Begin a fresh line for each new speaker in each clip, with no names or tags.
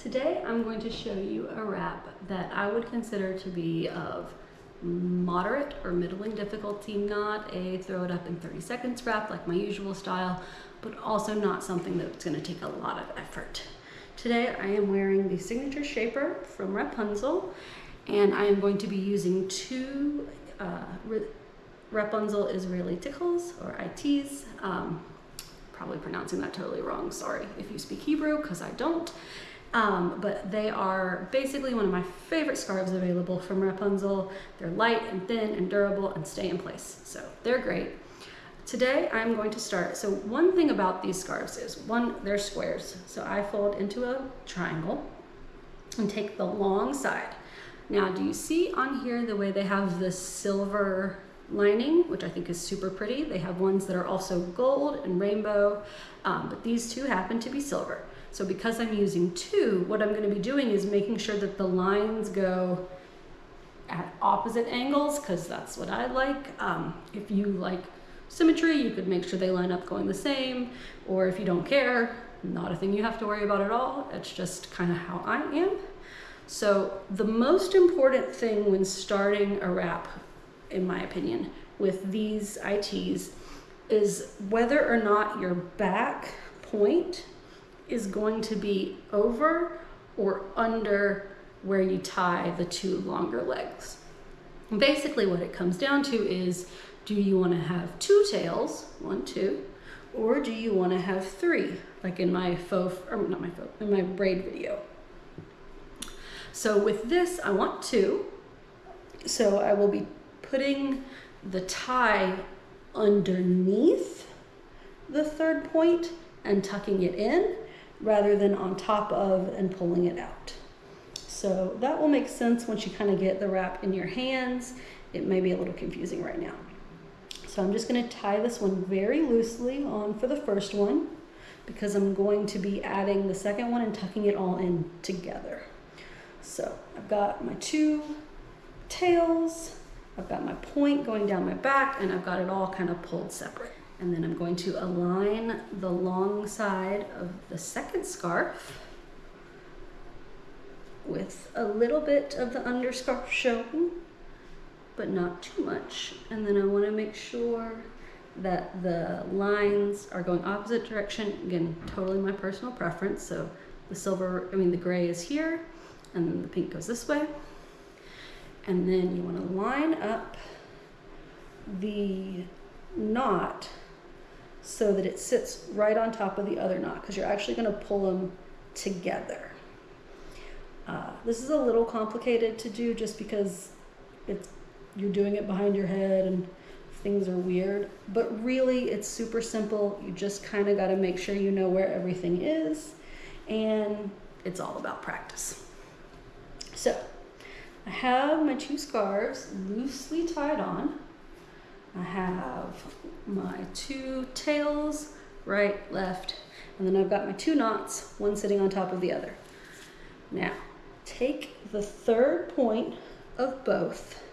Today I'm going to show you a wrap that I would consider to be of moderate or middling difficulty, not a throw it up in 30 seconds wrap like my usual style, but also not something that's going to take a lot of effort. Today I am wearing the Signature Shaper from Rapunzel, and I am going to be using two Rapunzel Israeli tickles, or ITs. Probably pronouncing that totally wrong, sorry if you speak Hebrew, because I don't. But they are basically one of my favorite scarves available from Rapunzel. They're light and thin and durable and stay in place, so they're great. Today I'm going to start, so one thing about these scarves is, one, they're squares. So I fold into a triangle and take the long side. Now, do you see on here the way they have this silver lining, which I think is super pretty? They have ones that are also gold and rainbow, but these two happen to be silver. So because I'm using two, what I'm going to be doing is making sure that the lines go at opposite angles, because that's what I like. If you like symmetry, you could make sure they line up going the same, or if you don't care, not a thing you have to worry about at all. It's just kind of how I am. So the most important thing when starting a wrap, in my opinion, with these ITs is whether or not your back point is going to be over or under where you tie the two longer legs. Basically what it comes down to is, do you want to have two tails, 1, 2, or do you want to have 3, like in my in my braid video. So with this, I want 2. So I will be putting the tie underneath the third point and tucking it in, rather than on top of and pulling it out. So that will make sense once you kind of get the wrap in your hands. It may be a little confusing right now. So I'm just going to tie this one very loosely on for the first one, because I'm going to be adding the second one and tucking it all in together. So I've got my 2 tails, I've got my point going down my back, and I've got it all kind of pulled separate. And then I'm going to align the long side of the second scarf with a little bit of the underscarf showing, but not too much. And then I want to make sure that the lines are going opposite direction. Again, totally my personal preference. So the gray is here, and then the pink goes this way. And then you want to line up the knot so that it sits right on top of the other knot, because you're actually going to pull them together. This is a little complicated to do just because you're doing it behind your head and things are weird, but really it's super simple. You just kind of got to make sure you know where everything is, and it's all about practice. So I have my 2 scarves loosely tied on. I have my 2 tails, right, left, and then I've got my 2 knots, one sitting on top of the other. Now, take the third point of both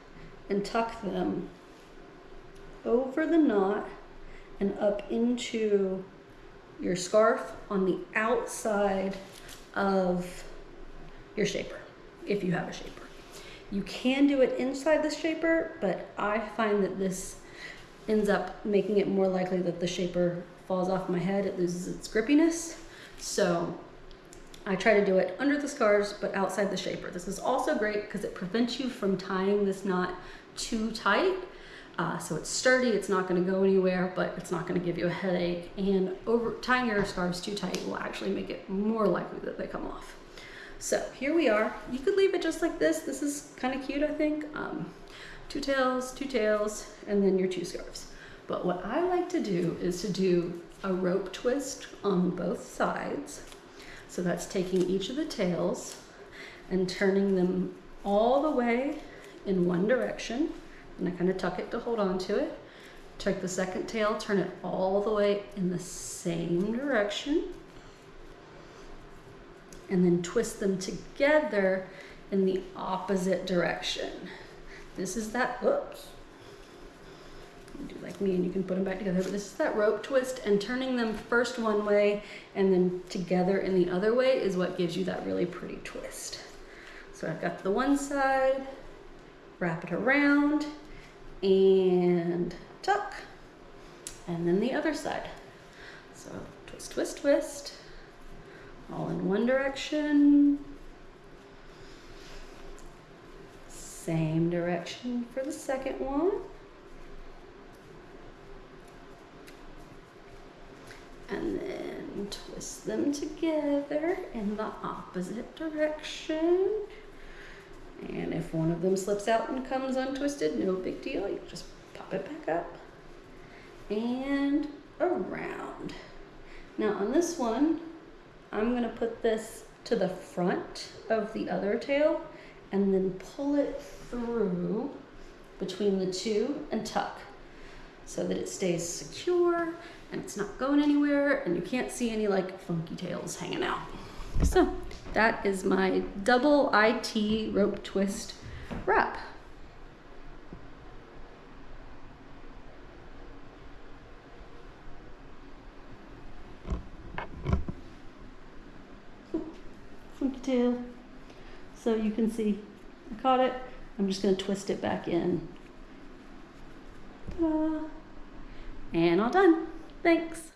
and tuck them over the knot and up into your scarf on the outside of your shaper, if you have a shaper. You can do it inside the shaper, but I find that this ends up making it more likely that the shaper falls off my head, it loses its grippiness. So I try to do it under the scarves, but outside the shaper. This is also great because it prevents you from tying this knot too tight. So it's sturdy, it's not gonna go anywhere, but it's not gonna give you a headache. And tying your scarves too tight will actually make it more likely that they come off. So here we are. You could leave it just like this. This is kind of cute, I think. 2 tails, and then your 2 scarves. But what I like to do is to do a rope twist on both sides. So that's taking each of the tails and turning them all the way in one direction. And I kind of tuck it to hold on to it. Take the second tail, turn it all the way in the same direction. And then twist them together in the opposite direction. This is that, do like me and you can put them back together, but this is that rope twist, and turning them first one way and then together in the other way is what gives you that really pretty twist. So I've got the one side, wrap it around and tuck, and then the other side. So twist, twist, twist, all in one direction. Same direction for the second one. And then twist them together in the opposite direction. And if one of them slips out and comes untwisted, no big deal. You just pop it back up and around. Now on this one, I'm gonna put this to the front of the other tail and then pull it through between the two and tuck so that it stays secure and it's not going anywhere and you can't see any like funky tails hanging out. So that is my double IT rope twist wrap. Funky tail. So you can see I caught it. I'm just going to twist it back in. Ta-da. And all done. Thanks.